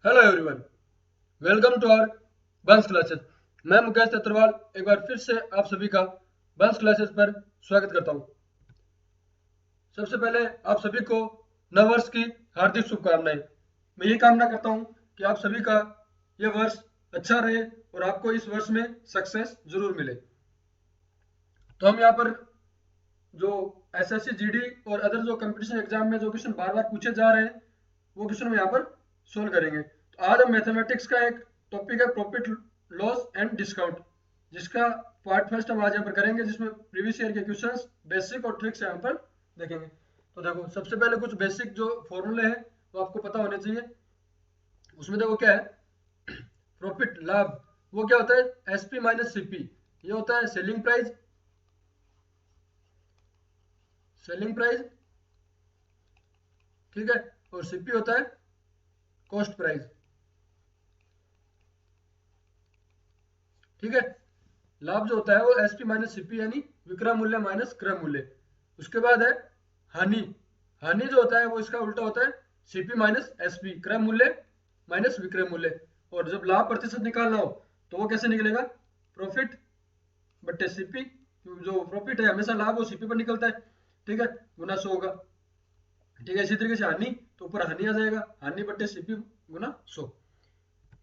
Hello everyone, welcome to our बंस classes. मैं मुकेश अग्रवाल एक बार फिर से आप सभी का बंस क्लासेस पर स्वागत करता हूं। सबसे पहले आप सभी को नव वर्ष की हार्दिक शुभकामनाएं। मैं ये कामना करता हूं कि आप सभी का ये वर्ष अच्छा रहे और आपको इस वर्ष में सक्सेस जरूर मिले। तो हम यहाँ पर जो एसएससी जीडी और अदर जो कंपटीशन एग्जाम में जो क्वेश्चन बार बार पूछे जा रहे हैं वो क्वेश्चन हम यहाँ पर सोल्व करेंगे। तो आज हम मैथमेटिक्स का एक टॉपिक है प्रॉफिट लॉस एंड डिस्काउंट, जिसका पार्ट फर्स्ट हम आज यहाँ पर करेंगे, जिसमें प्रीवियस ईयर के क्वेश्चंस बेसिक और ट्रिक्स यहाँ पर देखेंगे। तो देखो, सबसे पहले कुछ बेसिक जो फॉर्मूले हैं वो आपको पता होने चाहिए। उसमें देखो क्या है, प्रॉफिट लाभ वो क्या होता है, एसपी माइनस सीपी। ये होता है सेलिंग प्राइस, सेलिंग प्राइस, ठीक है, और सीपी होता है कॉस्ट प्राइस, ठीक है। लाभ जो होता है वो एसपी माइनस सीपी यानी विक्रय मूल्य माइनस क्रय मूल्य। उसके बाद है हानि। हानि जो होता है वो इसका उल्टा होता है सीपी माइनस एसपी, क्रय मूल्य माइनस विक्रय मूल्य। और जब लाभ प्रतिशत निकालना हो तो वो कैसे निकलेगा, प्रॉफिट बट्टे सीपी। जो प्रॉफिट है हमेशा लाभ वो सीपी पर निकलता है, ठीक है, गुना 100 होगा, ठीक है। इसी तरीके से हानि तो ऊपर हानि आ जाएगा, हानि बट्टे सीपी गुना 100,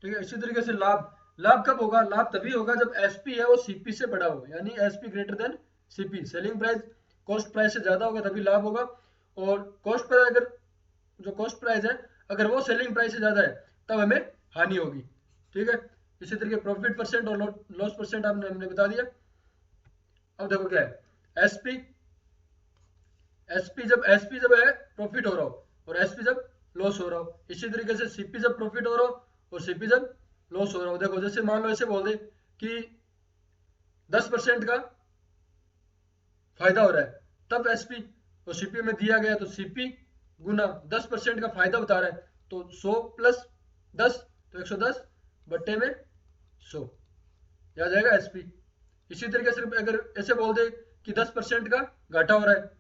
ठीक है। इसी तरीके से लाभ, लाभ कब होगा, लाभ तभी होगा जब एसपी है वो सीपी से बड़ा हो, यानी SP greater than CP, selling price cost price से ज्यादा होगा तभी लाभ होगा। और कॉस्ट प्राइस अगर, जो कॉस्ट प्राइस है अगर वो सेलिंग प्राइस से ज्यादा है तब हमें हानि होगी, ठीक है। इसी तरीके प्रॉफिट परसेंट और लॉस परसेंट आपने हमने बता दिया। अब देखो क्या है, एसपी, एसपी जब है प्रॉफिट हो रहा हो और एसपी जब लॉस हो रहा हो। इसी तरीके से सीपी जब प्रॉफिट हो रहा हो और सीपी जब लॉस हो रहा हो। देखो जैसे मान लो ऐसे बोल दे कि 10% का फायदा हो रहा है, तब एसपी, और सीपी में दिया गया तो सीपी गुना 10% का फायदा बता रहा है तो 100 प्लस 10 तो 110 बट्टे में 100, यह आ जाएगा एसपी। इसी तरीके से अगर ऐसे बोल दे कि 10% का घाटा हो रहा है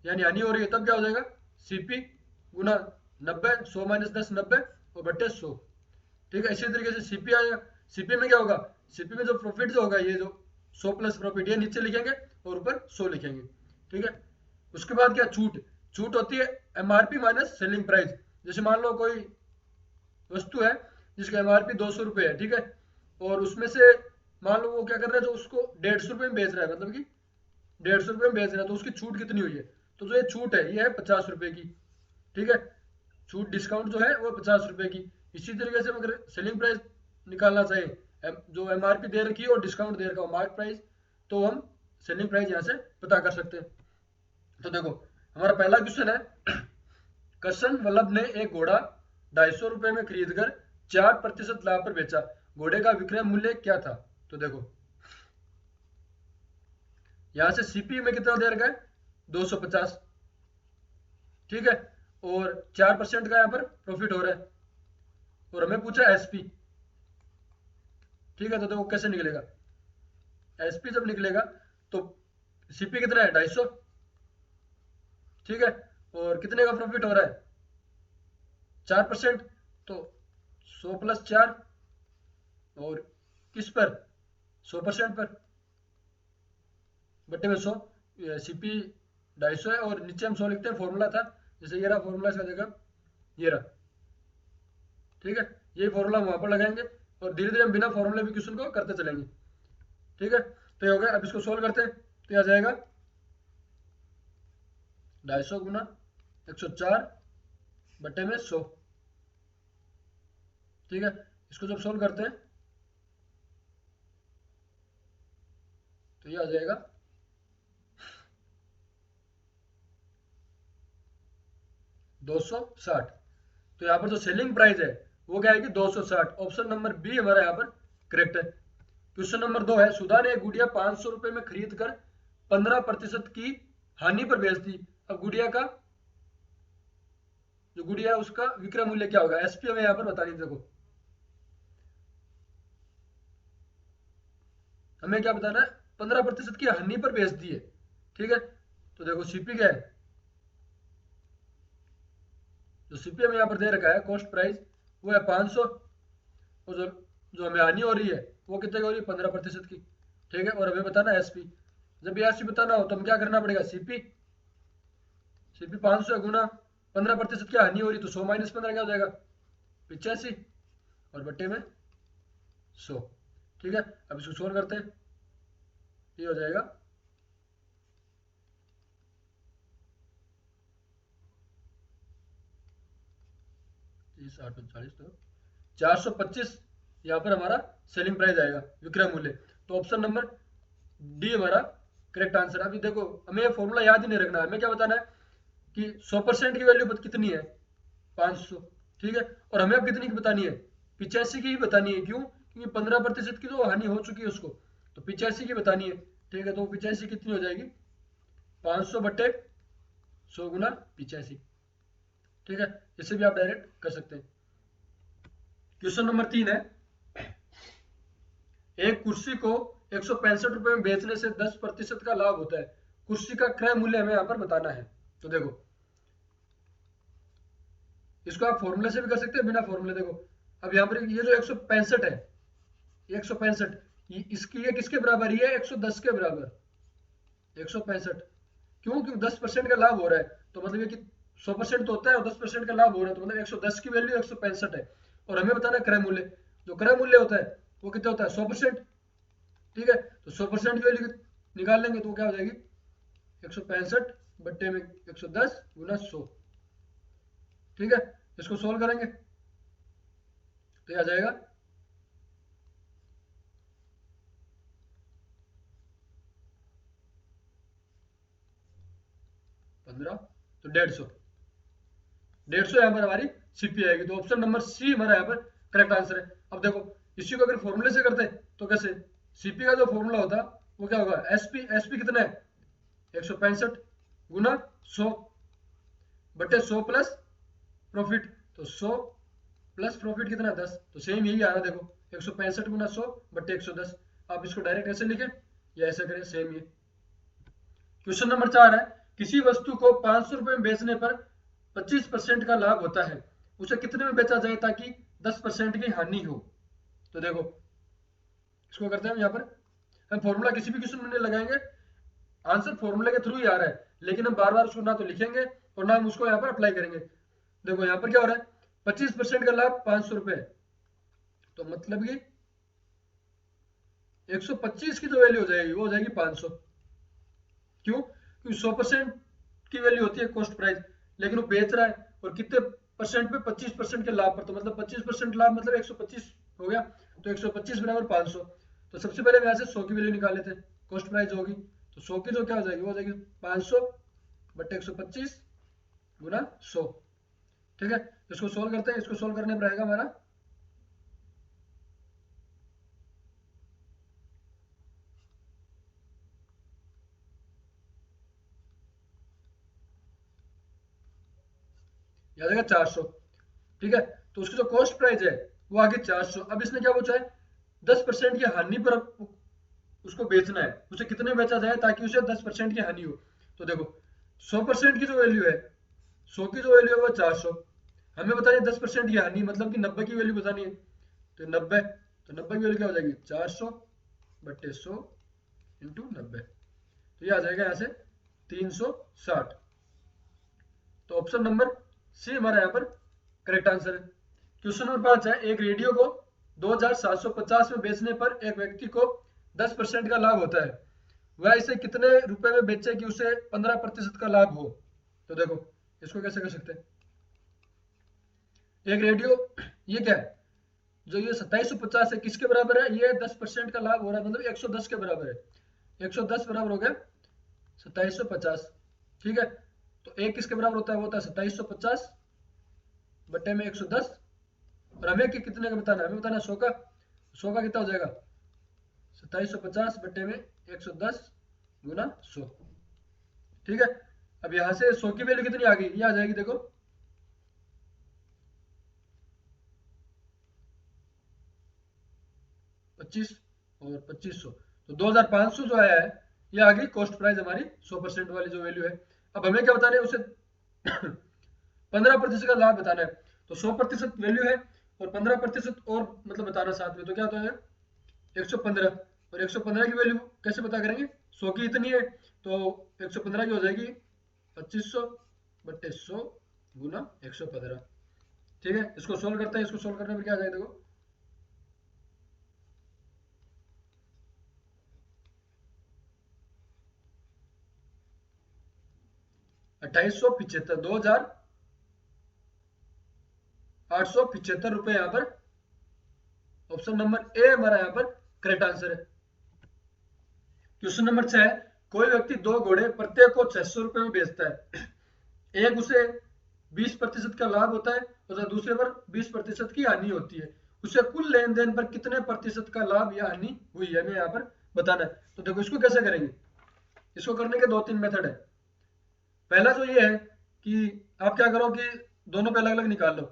यानी हानि हो रही है, तब क्या हो जाएगा, सीपी गुना 90, 100 माइनस 10 90 और बट्टे 100, ठीक है। इसी तरीके से सीपी आएगा, सीपी में क्या होगा, सीपी में जो प्रॉफिट जो होगा ये जो 100 प्लस प्रॉफिट ये नीचे लिखेंगे और ऊपर 100 लिखेंगे, ठीक है। उसके बाद क्या, छूट, छूट होती है एमआरपी माइनस सेलिंग प्राइस। जैसे मान लो कोई वस्तु है जिसका एमआरपी 200 रुपये है, ठीक है, और उसमें से मान लो वो क्या कर रहा है, जो उसको 150 रुपये में बेच रहा है, मतलब कि 150 रुपये में बेच रहा है, तो उसकी छूट कितनी हुई है, तो जो ये छूट है ये है 50 रुपये की, ठीक है। छूट डिस्काउंट जो है वो 50 रुपये की। इसी तरीके से अगर सेलिंग प्राइस निकालना चाहे, जो एमआरपी दे रखी है और डिस्काउंट दे रखा हो मार्क प्राइस, तो हम सेलिंग प्राइस यहाँ से पता कर सकते हैं। तो देखो हमारा पहला क्वेश्चन है, करसन वल्लभ ने एक घोड़ा 250 रुपये में खरीद कर 4% लाभ पर बेचा, घोड़े का विक्रय मूल्य क्या था। तो देखो यहाँ से सीपी में कितना दे रखा है, 250, ठीक है, और 4% का यहाँ पर प्रॉफिट हो रहा है और हमें पूछा एसपी, ठीक है। तो देखो कैसे निकलेगा, एसपी जब निकलेगा तो सीपी कितना है, 250, ठीक है, और कितने का प्रॉफिट हो रहा है, 4%, तो 100 प्लस 4 और किस पर, 100% पर, बट्टे में 100, सीपी 250 है और नीचे हम 100 लिखते हैं, फॉर्मूला था, जैसे ये रहा फॉर्मूला इसका जगह, ये रहा, ठीक है। यही फॉर्मूला हम वहां पर लगाएंगे और धीरे धीरे हम बिना फॉर्मूले भी क्वेश्चन को करते चलेंगे, ठीक है। तो ये हो गया, अब इसको सोल्व करते हैं तो ये आ जाएगा 250 गुना 104 बट्टे में 100, ठीक है। इसको जब सोल्व करते हैं तो ये आ जाएगा 260। तो यहाँ पर जो सेलिंग प्राइस है वो क्या है कि 260, ऑप्शन नंबर बी हमारा यहाँ पर करेक्ट है। क्वेश्चन नंबर 2 है, सुधा ने गुड़िया 500 रुपये में खरीद कर 15% की हानि पर बेच दी, अब गुड़िया का, जो गुड़िया है उसका विक्रय मूल्य क्या होगा, एसपी हमें यहाँ पर बता दीजिए। देखो हमें क्या बताना है, 15% की हानि पर बेच दी है, ठीक है। तो देखो सीपी क्या है, जो सीपी हमें यहाँ पर दे रखा है कॉस्ट प्राइस, वो है 500, और जो हमें हानि हो रही है वो कितने की हो रही है, 15% की। ठीक है, और हमें बताना है एसपी। जब ये एसपी बताना हो तो हम क्या करना पड़ेगा, सीपी 500 गुना 15% की हानि हो रही, तो 100 माइनस 15 क्या हो जाएगा, 85, और बट्टे में 100। ठीक है, अब इसको सोल्व करते हैं, ये हो जाएगा 30 8 40, तो 425 यहाँ पर हमारा सेलिंग प्राइस आएगा, विक्रय मूल्य। तो ऑप्शन नंबर डी हमारा करेक्ट आंसर। अभी देखो हमें ये फॉर्मूला याद ही नहीं रखना है, हमें क्या बताना है कि 100% की वैल्यू कितनी है, 500। ठीक है, और हमें अब कितनी की बतानी है, 85 की ही बतानी है। क्यों, क्योंकि 15% की तो हानि हो चुकी है उसको, तो 85 की बतानी है। ठीक है, तो 85 कितनी हो जाएगी, 500 बट्टे 100 गुना 85। ठीक है, इससे भी आप डायरेक्ट कर सकते हैं। क्वेश्चन नंबर 3 है, एक कुर्सी को 165 रुपए में बेचने से 10% का लाभ होता है, कुर्सी का क्रय मूल्य हमें यहाँ पर बताना है। तो देखो इसको आप फॉर्मूले से भी कर सकते हैं, बिना फॉर्मूले। देखो अब यहाँ पर ये जो 165 है, 165 इसकी ये किसके बराबर, ये 110 के बराबर 165। क्यों, क्यों 10% का लाभ हो रहा है, तो मतलब ये कि 100% तो होता है और 10% का लाभ हो रहा है, तो मतलब 110 की वैल्यू 165 है। और हमें बताना है क्रय मूल्य, जो क्रय मूल्य होता है वो कितना होता है, 100%। ठीक है, तो 100% की वैल्यू निकाल लेंगे तो वो क्या हो जाएगी, 165 बट्टे में 110 गुना 100। ठीक है, इसको सोल्व करेंगे तो ये आ जाएगा 15, तो 150, 150 यहाँ पर हमारी सीपी आएगी। तो ऑप्शन नंबर सी हमारा यहाँ पर करेक्ट आंसर है। अब देखो इसी को अगर फॉर्मूले से करते तो कैसे, सीपी का जो फॉर्मूला होता वो क्या होगा, एसपी, एसपी कितना है 165 गुना 100 बटे 100 प्लस प्रॉफिट, तो 100 प्लस प्रॉफिट कितना 10, तो सेम यही आ रहा है। देखो 165 गुना 100 बटे 110। आप इसको डायरेक्ट ऐसे लिखें या ऐसे करें, सेम ये। क्वेश्चन नंबर 4 है, किसी वस्तु को 500 रुपए में बेचने पर 25% का लाभ होता है, उसे कितने में बेचा जाए ताकि 10% की हानि हो। तो देखो इसको करते हैं हम यहाँ पर, हम फॉर्मूला किसी भी क्वेश्चन में नहीं लगाएंगे, आंसर फॉर्मूले के थ्रू ही आ रहा है, लेकिन हम बार बार उसको ना तो लिखेंगे और ना हम उसको यहाँ पर अप्लाई करेंगे। देखो यहाँ पर क्या हो रहा है, 25% का लाभ 500 रुपए, तो मतलब कि 125 की जो वैल्यू हो जाएगी वो हो जाएगी 500। क्यों, क्योंकि 100% की वैल्यू होती है कॉस्ट प्राइस, लेकिन वो बेच रहा है और कितने परसेंट पे, 25% के लाभ पर, तो मतलब 25% लाभ मतलब 125 हो गया, तो 125 बराबर 500। तो सबसे पहले हम यहाँ से 100 की वैल्यू निकाल लेते हैं, कॉस्ट प्राइस होगी, तो 100 की जो क्या हो जाएगी, वो हो जाएगी 500 बटे 125 गुना 100। ठीक है, इसको सोल्व करते हैं, इसको सोल्व करने पर आएगा हमारा 400। ठीक है, तो उसकी जो कॉस्ट प्राइस है वो आ गई 400। अब इसने क्या पूछा है, 10% की हानि पर उसको बेचना है, उसे कितने में बेचा जाए ताकि उसे 10% की हानि हो। तो देखो 100% की जो वैल्यू है, 100 की जो वैल्यू है वो 400, हमें बतानी है 10% की हानि, मतलब कि 90 की वैल्यू बतानी है, तो 90, तो 90 की वैल्यू क्या हो जाएगी, 400 बट्टे 100 इंटू 90, तो ये आ जाएगा यहाँ से 360। तो ऑप्शन नंबर सी हमारा यहाँ पर करेक्ट आंसर है। क्वेश्चन नंबर 5 है, एक रेडियो को 2750 में बेचने पर एक व्यक्ति को 10% का लाभ होता है, वह इसे कितने रुपए में बेचे कि उसे 15% का लाभ हो। तो देखो इसको कैसे कर सकते हैं, एक रेडियो, ये क्या है, जो ये 2750 है किसके बराबर है, ये 10% का लाभ हो रहा है, मतलब 110 के बराबर है। 110 बराबर हो गया 2750। ठीक है, तो एक किसके बराबर होता है, वो होता है 2750 बटे में 110, और हमें कितने का बताना है, हमें बताना है 100 का। 100 का कितना हो जाएगा, 2750 बटे में 110 गुना 100। ठीक है, अब यहां से 100 की वैल्यू कितनी आ गई, ये आ जाएगी देखो 25 और 2500, तो 2500 जो आया है ये आ गई कॉस्ट प्राइस हमारी 100% वाली जो वैल्यू है। अब हमें क्या बताना है, उसे 15% का लाभ बताना है, तो 100% वैल्यू है, और 15% और मतलब बताना साथ में, तो क्या होता है 115। और 115 की वैल्यू कैसे पता करेंगे, 100 की इतनी है तो 115 की हो जाएगी 2500 बट्टे 100 गुना 115। ठीक है, इसको सोल्व करते हैं। इसको सोल्व करने में क्या आ जाएगा देखो, 2875, 2875 रुपए यहाँ पर। ऑप्शन नंबर ए हमारा यहाँ पर करेक्ट आंसर है। क्वेश्चन नंबर 6, कोई व्यक्ति दो घोड़े प्रत्येक को 600 रुपए में बेचता है। एक उसे 20% का लाभ होता है तथा दूसरे पर 20% की हानि होती है। उसे कुल लेन देन पर कितने प्रतिशत का लाभ या हानि हुई है, हमें यहाँ पर बताना है। तो देखो इसको कैसे करेंगे, इसको करने के दो तीन मेथड है। पहला तो ये है कि आप क्या करो कि दोनों पे अलग अलग निकाल लो।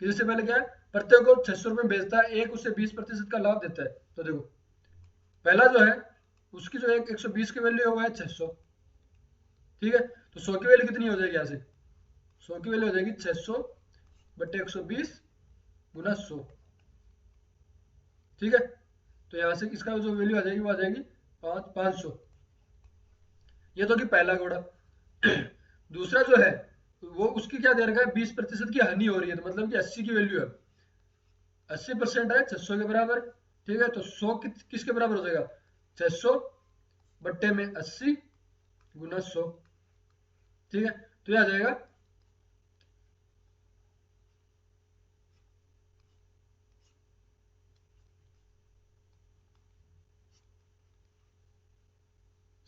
कि इससे पहले क्या है, प्रत्येक को 600 रुपए में बेचता है, एक उसे 20% का लाभ देता है। तो देखो पहला जो है उसकी जो एक 120 की वैल्यू है वो है 600। ठीक है, तो 100 की वैल्यू कितनी हो जाएगी यहाँ से, 100 की वैल्यू हो जाएगी 600 बटे 120 गुना 100। ठीक है, तो यहाँ से इसका जो वैल्यू आ जाएगी वो आ जाएगी 500। ये तो कि पहला घोड़ा। दूसरा जो है वो उसकी क्या दे रखा है, 20% की हानि हो रही है, तो मतलब कि 80 की वैल्यू है, 80% है 600 के बराबर। ठीक है, तो 100 किसके बराबर हो जाएगा, 600 बट्टे में 80 गुना 100। ठीक है, तो ये आ जाएगा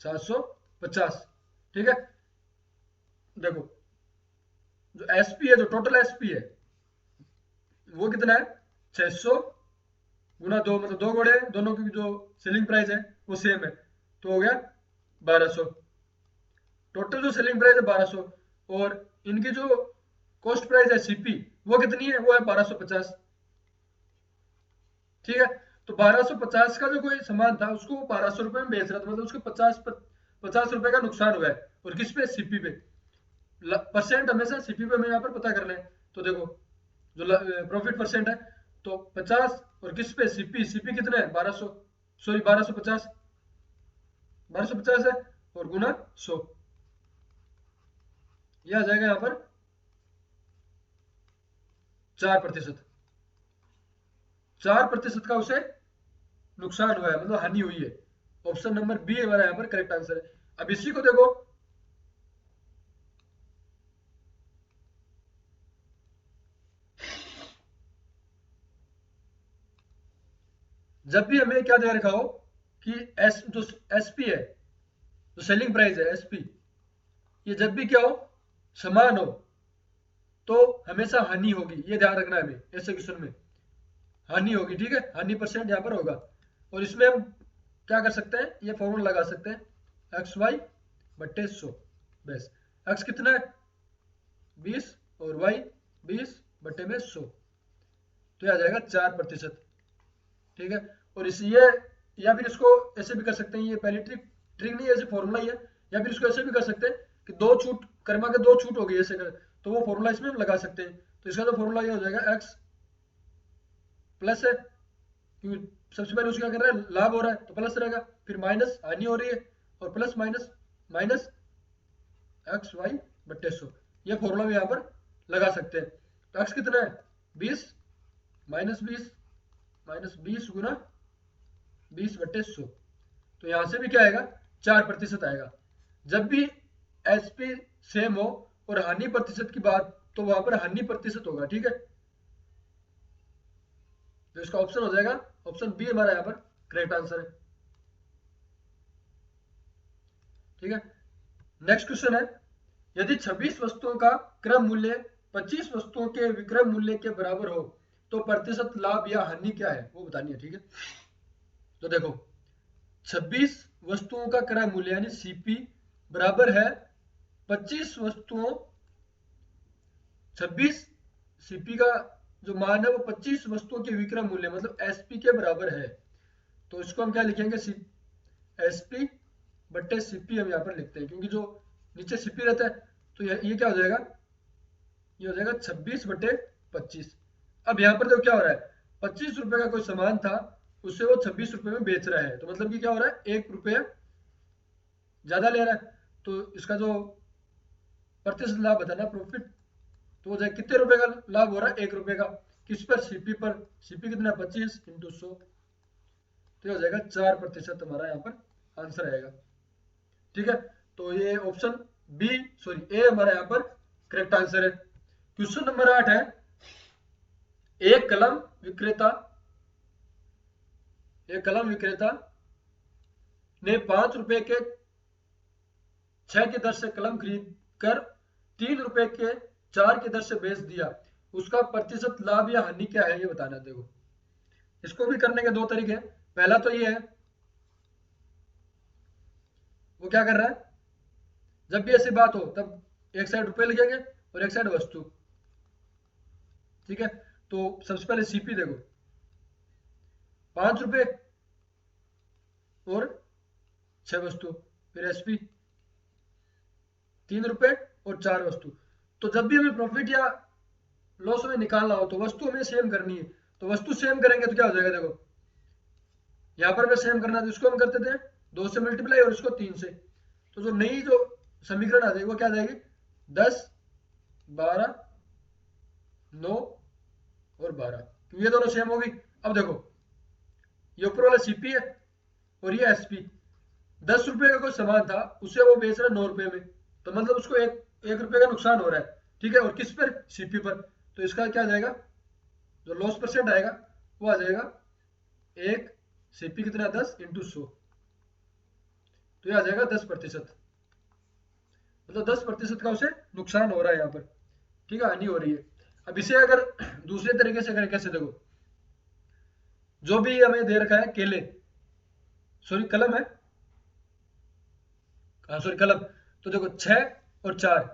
750। ठीक है, देखो जो एसपी है, जो टोटल एसपी है वो कितना है, 600 गुना 2, मतलब दो घोड़े हैं, दोनों की जो सेलिंग प्राइस है वो सेम है, तो हो गया 1200। टोटल जो सेलिंग प्राइस है 1200, और इनकी जो कॉस्ट प्राइस है सीपी वो कितनी है, वो है 1250। ठीक है, तो 1250 का जो कोई सामान था उसको वो 1200 रुपए में बेच रहा था, मतलब उसको 50 रुपए का नुकसान हुआ है। और किस पे, सीपी पे। परसेंट हमेशा सीपी पे हमें यहाँ पर पता करना है। तो देखो जो प्रॉफिट परसेंट है, तो 50 और किस पे, सीपी। सीपी कितना है 1200, सॉरी 1250, 1250 है, और गुना 100। यह आ जाएगा यहाँ पर 4%। 4% का उसे नुकसान हुआ है, मतलब हानि हुई है। ऑप्शन नंबर बी हमारा यहाँ पर करेक्ट आंसर है। अब इसी को देखो, जब भी हमें क्या दे रखा हो कि जो एसपी है, जो सेलिंग प्राइस है एसपी, ये जब भी क्या हो, समान हो, तो हमेशा हानि होगी, ये ध्यान रखना है हमें ऐसे क्वेश्चन में। हानि होगी, ठीक है, हानि परसेंट यहाँ पर होगा। और इसमें हम क्या कर सकते हैं, ये फॉर्मूला लगा सकते हैं, एक्स वाई बट्टे 100। बस एक्स कितना है 20 और वाई 20 बट्टे में 100, तो ये आ जाएगा 4%। ठीक है, और इस ये, या फिर इसको ऐसे भी कर सकते हैं, ये पहली ट्रिक ट्रिक नहीं है, ऐसे फॉर्मूला ही है। या फिर इसको ऐसे भी कर सकते हैं कि दो छूट कर्मा के दो छूट हो गई ऐसे कर, तो वो फॉर्मूला इसमें हम लगा सकते हैं। तो इसका तो फॉर्मूला ये हो जाएगा, एक्स प्लस है क्योंकि सबसे पहले उसका क्या कर रहा है, लाभ हो रहा है तो प्लस रहेगा, फिर माइनस हानि हो रही है और plus minus minus X Y बट्टे 100। ये फॉर्मूला भी यहाँ पर लगा सकते हैं। तो एक्स कितना है 20 माइनस 20 गुना 20 बट्टे 100, तो यहां से भी क्या आएगा 4% आएगा। जब भी एसपी सेम हो और हानि प्रतिशत की बात, तो वहां पर हानि प्रतिशत होगा। ठीक है, तो इसका ऑप्शन हो जाएगा, ऑप्शन बी हमारा यहाँ पर करेक्ट आंसर है। ठीक है, नेक्स्ट क्वेश्चन है, यदि 26 वस्तुओं का क्रम मूल्य 25 वस्तुओं के विक्रय मूल्य के बराबर हो तो प्रतिशत लाभ या हानि क्या है, वो बतानी है। ठीक है, तो देखो 26 वस्तुओं का क्रय मूल्य यानी सीपी बराबर है 25 वस्तुओं, 26 सीपी का जो मान है वो 25 वस्तुओं के विक्रय मूल्य मतलब एसपी के बराबर है। तो इसको हम क्या लिखेंगे, एसपी बट्टे सीपी हम यहाँ पर लिखते हैं, क्योंकि जो नीचे सीपी रहता है, तो ये क्या हो जाएगा, ये हो जाएगा 26 बट्टे 25। अब यहाँ पर देखो क्या हो रहा है, 25 रुपए का कोई सामान था, उससे वो 26 रुपए में बेच रहा है, तो मतलब कि क्या हो रहा है, 1 रुपया ज्यादा ले रहा है। तो इसका जो प्रतिशत लाभ बताना प्रॉफिट, तो हो जाएगा कितने रुपए का लाभ हो रहा है, 1 रुपए का। किस पर, सीपी पर। सीपी कितना, 25 इंटू 100, तो हो जाएगा 4% हमारा यहाँ पर आंसर आएगा। ठीक है, तो ये ऑप्शन बी, सॉरी ए हमारा यहाँ पर करेक्ट आंसर है। क्वेश्चन नंबर 8 है, एक कलम विक्रेता ने 5 रुपए के 6 की दर से कलम खरीद कर 3 रुपए के 4 की दर से बेच दिया, उसका प्रतिशत लाभ या हानि क्या है, ये बताना। देखो इसको भी करने के दो तरीके हैं। पहला तो ये है, वो क्या कर रहा है, जब भी ऐसी बात हो तब एक साइड रुपए लिखेंगे और एक साइड वस्तु। ठीक है, तो सबसे पहले सीपी देखो, 5 रुपए और 6 वस्तु, फिर एसपी 3 रुपए और 4 वस्तु। तो जब भी हमें प्रॉफिट या लॉस में निकालना हो तो वस्तु हमें सेम करनी है, तो वस्तु सेम करेंगे तो क्या हो जाएगा, देखो यहाँ पर हमें सेम करना है, तो इसको हम करते थे 2 से मल्टीप्लाई और इसको 3 से। तो जो नई जो समीकरण आ जाएगी वो क्या आ जाएगी, 10, 12, 9 और 12, क्योंकि ये दोनों सेम होगी। अब देखो ये ऊपर वाला सीपी है और ये एसपी, 10 रुपए का कोई सामान था, उसे वो बेच रहा है 9 रुपए में, तो मतलब उसको एक रुपए का नुकसान हो रहा है। ठीक है, और किस पर, सीपी पर। तो इसका क्या आ जाएगा, जो लॉस परसेंट आएगा वो आ जाएगा एक, सीपी कितना 10 इंटू 100, तो ये आ जाएगा 10%। मतलब 10% का उसे नुकसान हो रहा है यहाँ पर। ठीक है, हानि हो रही है। अब इसे अगर दूसरे तरीके से करें, कैसे, देखो जो भी हमें दे रखा है केले, सॉरी कलम है, हाँ सॉरी कलम, तो देखो 6 और 4,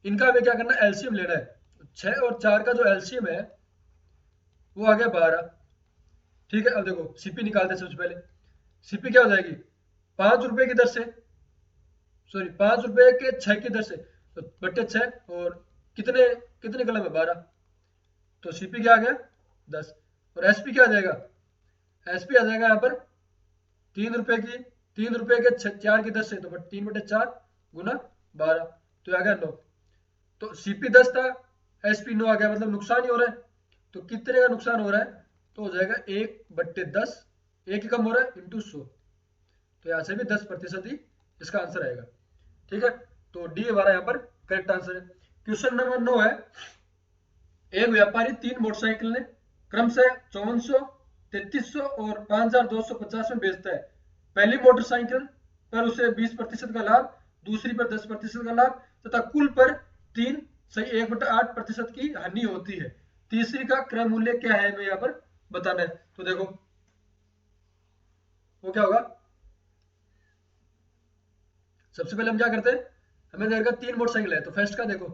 इनका हमें क्या करना है, एलसीएम लेना है। 6 और 4 का जो एलसीएम है वो आ गया 12। ठीक है, अब देखो सीपी निकालते हैं। सबसे पहले सीपी क्या हो जाएगी, 5 रुपए की दर से, सॉरी 5 रुपए के 6 की दर से, तो बट्टे 6, और कितने कितने कलम है, 12, तो सीपी क्या आ गया 10। और एसपी क्या आ जाएगा, एसपी आ जाएगा यहाँ पर 3 रुपए की, 3 रुपए के 4 की दर से, तो 3/4 गुना 12, तो आ गया 9। तो सीपी 10 था, एसपी 9 आ गया, मतलब नुकसान ही हो रहा है। तो कितने का नुकसान हो रहा है, तो हो जाएगा 1/10, एक ही कम हो रहा है, इंटू 100, तो यहाँ से भी 10% ही इसका आंसर आएगा। ठीक है, तो डी हमारा यहाँ पर करेक्ट आंसर है। क्वेश्चन नंबर 9 है, एक व्यापारी 3 मोटरसाइकिल ने क्रमशः 5400, 3300 और 5250 में बेचता है। पहली मोटरसाइकिल पर उसे 20% का लाभ, दूसरी पर 10% का लाभ तथा कुल पर 3 सही 1/8% की हानि होती है। तीसरी का क्रय मूल्य क्या है, हमें यहाँ पर बताना है। तो देखो वो क्या होगा, सबसे पहले हम क्या करते हैं, हमें देखा 3 मोटरसाइकिल है, तो फर्स्ट का देखो,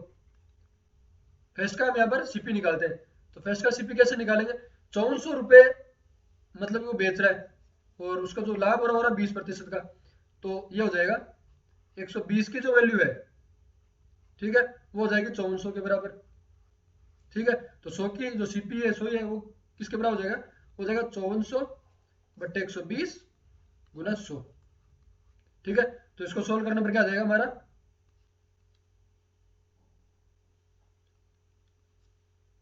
फर्स्ट का हम यहाँ पर सीपी निकालते हैं। तो फर्स्ट का सीपी कैसे निकालेंगे, 5400 रुपए मतलब वो बेच रहा है, और उसका जो लाभ हो रहा है 20% का, तो ये हो जाएगा 120 की जो वैल्यू है, ठीक है, वो हो जाएगी 5400 के बराबर। ठीक है, तो 100 की जो सीपी है 100 है, वो किसके बराबर हो जाएगा, हो जाएगा 5400/120 गुना 100। ठीक है, तो इसको सोल्व करने पर क्या आ जाएगा हमारा,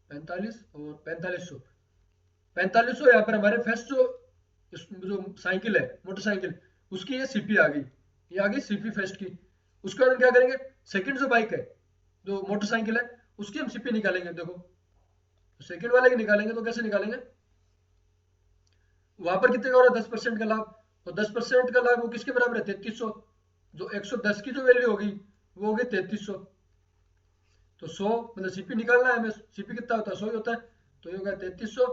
45 और 4500, 4500 यहाँ पर हमारे फर्स्ट जो साइकिल है मोटरसाइकिल, उसकी ये सीपी आ गई, ये आ गई सीपी फर्स्ट की। उसके बाद हम क्या करेंगे, सेकंड जो बाइक है, जो मोटरसाइकिल है, उसकी हम सीपी निकालेंगे। देखो सेकंड वाले की निकालेंगे तो कैसे निकालेंगे, वहां पर कितने का हो रहा है, 10% का लाभ, और 10% का लाभ वो किसके बराबर है, 3300। जो 110 की जो वैल्यू होगी वो होगी 3300। तो 100 मतलब सीपी निकालना है हमें, सीपी कितना होता है, 100 ही होता है, तो ये होगा 3300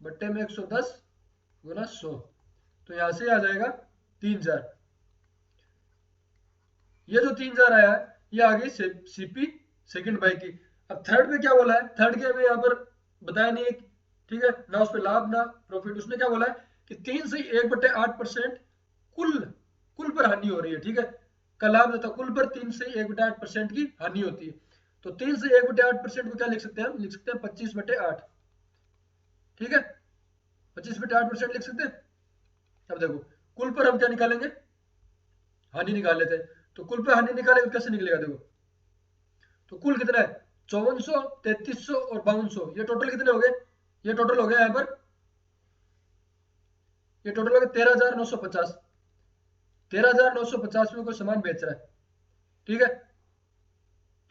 बट्टे में 110 गुना 100, तो यहां से आ जाएगा 3000। ये जो 3000 आया है ये आ गई सीपी सेकंड बाइक की। अब थर्ड में क्या बोला है, थर्ड के हमें यहाँ पर बताया नहीं है, ठीक है, ना उस पर लाभ ना प्रॉफिट। उसने क्या बोला है कि 3 से 1/8% कुल कुल पर हानि हो रही है। ठीक है, का लाभ देता कुल पर 3 से 1/8% की हानि होती है। तो 3 से 1/8% को क्या लिख सकते हैं, हम लिख सकते हैं 25/8। ठीक है, 25/8% लिख सकते हैं। अब देखो कुल पर हम क्या निकालेंगे, हानि निकाल लेते हैं। तो कुल पर हानि निकालेंगे तो कैसे निकलेगा, देखो तो कुल कितना है 5400, 3300 और 5200, ये टोटल कितने हो गए, ये टोटल हो गया यहाँ पर, ये टोटल हो गया 13,950। 13,950 में कोई सामान बेच रहा है, ठीक है।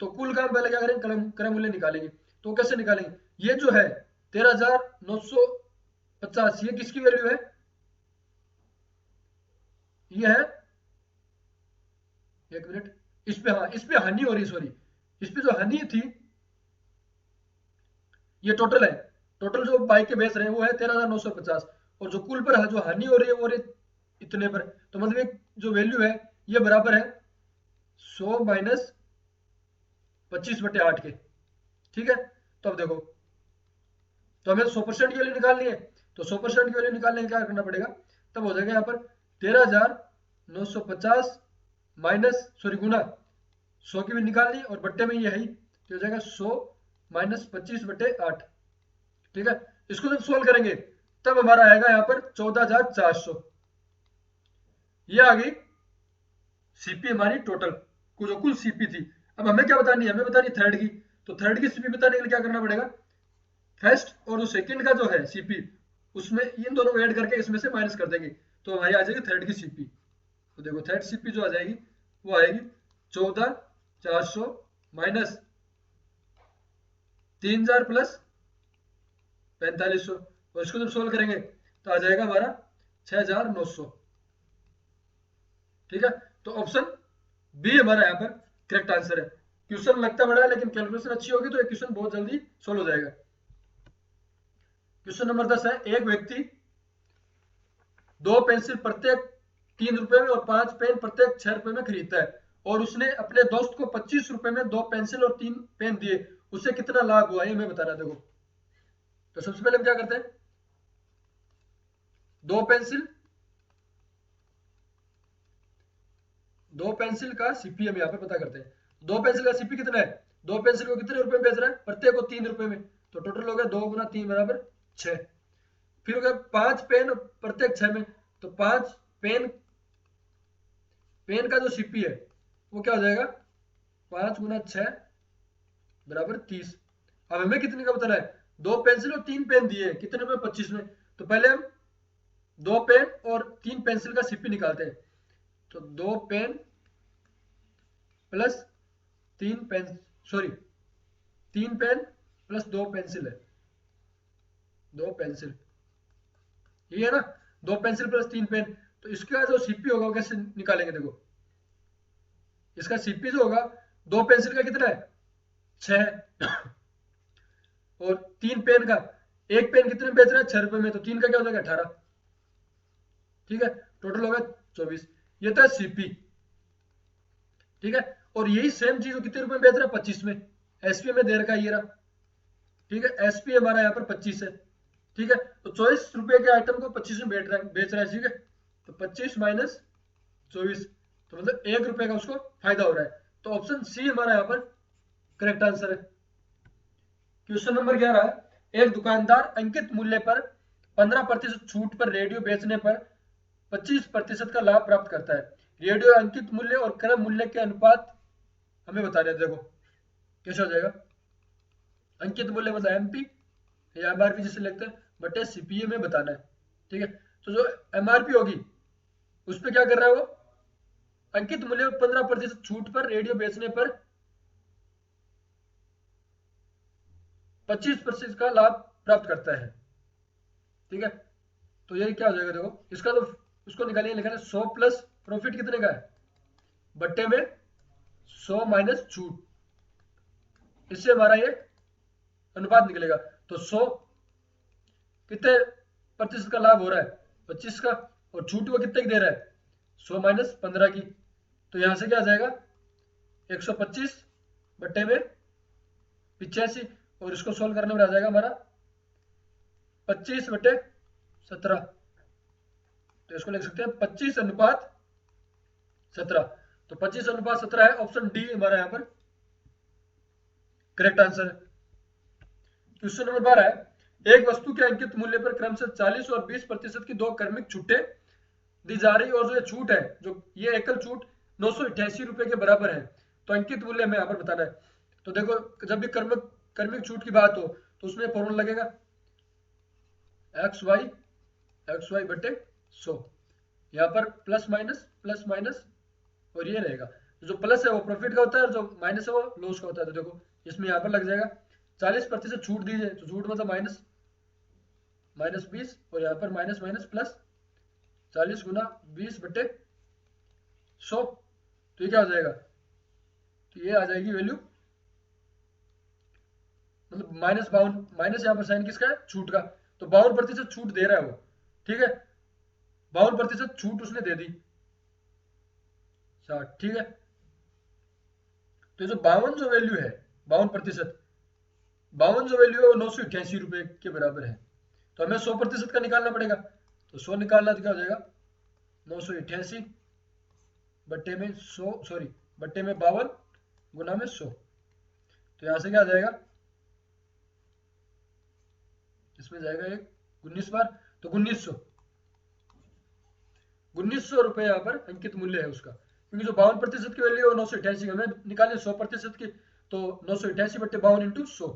तो कुल का हम पहले क्या करेंगे, क्रय मूल्य निकालेंगे। तो कैसे निकालेंगे, ये जो है 13,950 ये किसकी वैल्यू है, ये है, एक मिनट, इस पे, हाँ इस पे हानि हो रही, सॉरी इस पे जो हानि थी, ये टोटल है, टोटल जो बाइक के बेच रहे हैं वो है 13,950, और जो कुल पर जो हानि हो रही है वो इतने पर। तो मतलब जो वैल्यू है ये बराबर है 100 माइनस 25/8 के, ठीक है। तो अब देखो, तो हमें 100% की वैल्यू निकालनी है, तो 100% की वैल्यू निकालने के क्या करना पड़ेगा, तब हो जाएगा यहाँ पर 13,950 माइनस, सॉरी गुना 100 की भी निकालनी और बट्टे में ये है ही, तो हो जाएगा 100 माइनस 25/8, ठीक है। इसको जब सोल्व करेंगे तब हमारा आएगा यहाँ पर 14,400, ये आ गई सीपी हमारी टोटल, जो कुल सीपी थी। अब हमें क्या बतानी है, हमें बतानी है थर्ड की। तो थर्ड की सीपी बताने के लिए क्या करना पड़ेगा, फर्स्ट और जो सेकंड का जो है सीपी, उसमें इन दोनों को ऐड करके इसमें से माइनस कर देंगे, तो हमारी आ जाएगी थर्ड की सीपी। तो देखो थर्ड सीपी जो आ जाएगी वो आएगी 14,400 माइनस 3,000 प्लस 4,500, और इसको जब सोल्व करेंगे तो आ जाएगा हमारा 6,900, ठीक है। तो ऑप्शन बी हमारा यहाँ पर करेक्ट आंसर है। क्वेश्चन लगता बड़ा है लेकिन कैलकुलेशन अच्छी होगी तो ये क्वेश्चन बहुत जल्दी सोल्व हो जाएगा। क्वेश्चन नंबर 10 है, एक व्यक्ति 2 पेंसिल प्रत्येक 3 रुपए में और 5 पेन प्रत्येक 6 रुपए में खरीदता है, और उसने अपने दोस्त को 25 रुपए में 2 पेंसिल और 3 पेन दिए, उससे कितना लाभ हुआ, ये हमें बताना। देखो तो सबसे पहले हम क्या करते हैं, 2 पेंसिल, 2 पेंसिल का सीपी हम यहाँ पे पता करते हैं। 2 पेंसिल का सीपी कितना है, 2 पेंसिल को कितने रुपए में बेच रहा है, प्रत्येक को 3 रुपए में, तो टोटल हो गया 2 गुना 3 बराबर 6। फिर हो गया 5 पेन प्रत्येक 6 में, तो 5 पेन, पेन का जो सीपी है वो क्या हो जाएगा 5 गुना 6 बराबर 30। अब हमें कितने का बताना है, 2 पेंसिल और 3 पेन दिए कितने में, 25 में। तो पहले हम 2 पेन और 3 पेंसिल का सीपी निकालते हैं। तो 2 pen plus 3 pen, sorry 3 pen plus 2 pencil है, 2 पेंसिल ये है ना, 2 पेंसिल प्लस 3 पेन। तो इसका जो सीपी होगा वो कैसे निकालेंगे, देखो इसका सीपी जो होगा 2 पेंसिल का कितना है 6 और 3 पेन का, एक पेन कितने में बेच रहा है 6 रुपए में, तो 3 का क्या हो जाएगा 18, ठीक है। टोटल होगा 24, ये था सीपी, ठीक है। और यही सेम चीज कितने रुपए में बेच रहा है 25 में, एसपी में दे रखा है ये रहा, ठीक है। एसपी हमारा यहाँ पर 25 है, ठीक है। तो 24 रुपए के आइटम को 25 में बेच रहा है, ठीक है। तो 25 माइनस 24, तो मतलब 1 रुपए का उसको फायदा हो रहा है। तो ऑप्शन सी हमारा यहाँ पर करेक्ट आंसर है। क्वेश्चन नंबर 11 है, एक दुकानदार अंकित मूल्य पर 15% छूट पर रेडियो बेचने पर 25% का लाभ प्राप्त करता है। रेडियो अंकित मूल्य और क्रय मूल्य के अनुपात हमें बता रहे, देखो कैसे हो जाएगा। अंकित मूल्य मतलब एमपी या एमआरपी जिसे लिखते हैं, बटे सीपीए में बताना है, ठीक है। तो जो एमआरपी होगी उस पर क्या कर रहा है वो, अंकित मूल्य 15% छूट पर रेडियो बेचने पर 25% का लाभ प्राप्त करता है, ठीक है। तो ये क्या हो जाएगा, देखो इसका तो उसको निकालिए, लिखा है 100 प्लस प्रॉफिट कितने का है बट्टे में 100 माइनस छूट, इससे हमारा ये अनुपात निकलेगा। तो 100 कितने प्रतिशत का लाभ हो रहा है 25 का, और छूट वो कितने की दे रहा है 100 माइनस 15 की, तो यहां से क्या आ जाएगा 125 बट्टे में 85, और इसको सोल्व करने में आ जाएगा हमारा 25/17, तो इसको लिख सकते हैं 25:17। तो 25:17 है, ऑप्शन डी हमारा यहाँ पर करेक्ट आंसर है। क्वेश्चन नंबर 12 है, एक वस्तु के अंकित मूल्य पर क्रमशः 40 और 20% की दो क्रमिक छूटें दी जा रही, और जो ये छूट है, जो ये एकल छूट 988 रुपए के बराबर है, तो अंकित मूल्य हमें यहाँ पर बताना है। तो देखो, जब भी क्रमिक क्रमिक छूट की बात हो तो उसमें फॉर्मूला लगेगा एक्स वाई बटे 100। यहाँ पर प्लस माइनस और ये रहेगा, जो प्लस है वो प्रॉफिट का होता है और जो माइनस है वो लॉस का होता है। तो देखो इसमें यहाँ पर लग जाएगा 40% छूट दीजिए, तो छूट मतलब माइनस 20, और यहाँ पर माइनस माइनस प्लस 40 गुना 20 बटे 100। तो ये क्या हो जाएगा, तो ये आ जाएगी वैल्यू, मतलब -52, माइनस यहाँ पर साइन किसका है, छूट का। तो 52% छूट दे रहा है वो, ठीक है, 52% छूट उसने दे दी 60, ठीक है। तो जो 52 जो वैल्यू है, 52%, 52 जो वैल्यू है वो 988 रुपए के बराबर है। तो हमें 100% का निकालना पड़ेगा, तो 100 निकालना तो क्या हो जाएगा, 988 बट्टे में 100, सॉरी बट्टे में 52 गुना में 100। तो यहां से क्या आ जाएगा, इसमें जाएगा एक 19 बार, तो 1900 रुपए यहाँ पर अंकित मूल्य है उसका, क्योंकि जो 52% की वैल्यू है वो 988, हमें निकालनी 100% की, तो 988 बट्टे 52 इंटू 100।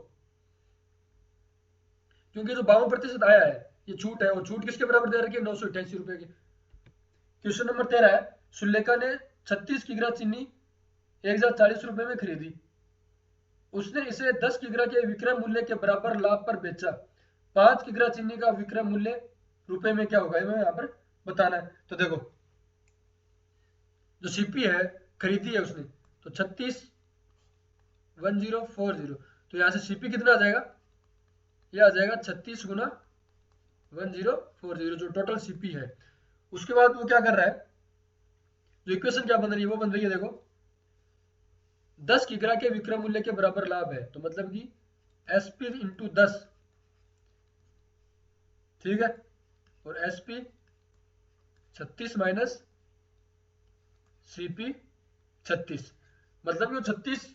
क्योंकि जो 52% आया है ये छूट है, और छूट किसके बराबर दे रखी है, 988 रुपए की। क्वेश्चन नंबर 13 है, सुलेखा ने 36 किग्रा चीनी 1040 रुपए में खरीदी, उसने इसे 10 किग्रा के विक्रय मूल्य के बराबर लाभ पर बेचा, 5 किग्रा चीनी का विक्रय मूल्य रुपए में क्या होगा, हमें यहाँ पर बताना है। तो देखो, जो सीपी है खरीदी है उसने, तो 36 1040, तो यहाँ से सीपी कितना आ जाएगा, ये आ जाएगा 36 गुना 1040, जो टोटल सीपी है। उसके बाद वो क्या कर रहा है, जो इक्वेशन क्या बन रही है वो बन रही है, देखो 10 किग्रा के विक्रय मूल्य के बराबर लाभ है, तो मतलब कि एसपी इंटू 10, ठीक है, और एसपी 36 माइनस सीपी 36, मतलब कि वो 36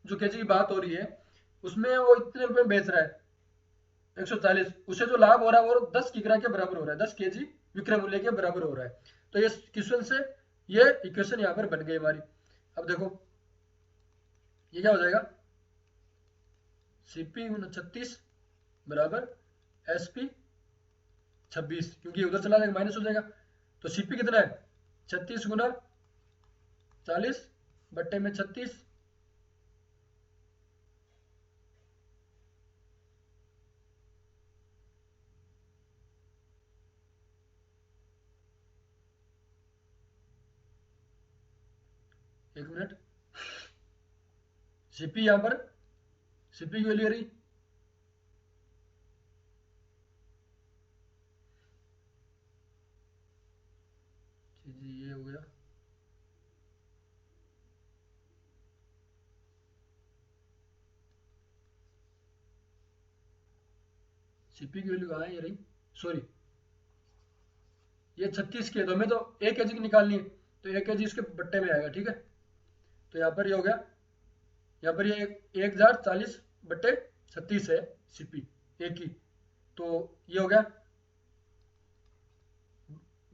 जो केजी की बात हो रही है उसमें वो इतने रुपए में बेच रहा है 140, उसे जो लाभ हो रहा है वो 10 किग्रा के बराबर हो रहा है, 10 केजी विक्रय मूल्य के बराबर हो रहा है। तो ये क्वेश्चन से ये इक्वेशन यहाँ पर बन गई हमारी। अब देखो ये क्या हो जाएगा, सीपी 36 बराबर एसपी 26, क्योंकि उधर चला जाएगा माइनस हो जाएगा। तो सीपी कितना है, 36 गुना 40 बट्टे में 36, एक मिनट, सीपी यहां पर सीपी की वैल्यू रही, जी ये हो गया, सीपी की वैल्यू कहाँ है, ये रही, सॉरी ये 36 की है, तो हमें तो 1 केजी की निकालनी है, तो 1 केजी इसके बट्टे में आएगा, ठीक है। तो यहाँ पर ये हो गया, यहाँ पर ये 1040 बट्टे 36 है सीपी एक की, तो ये हो गया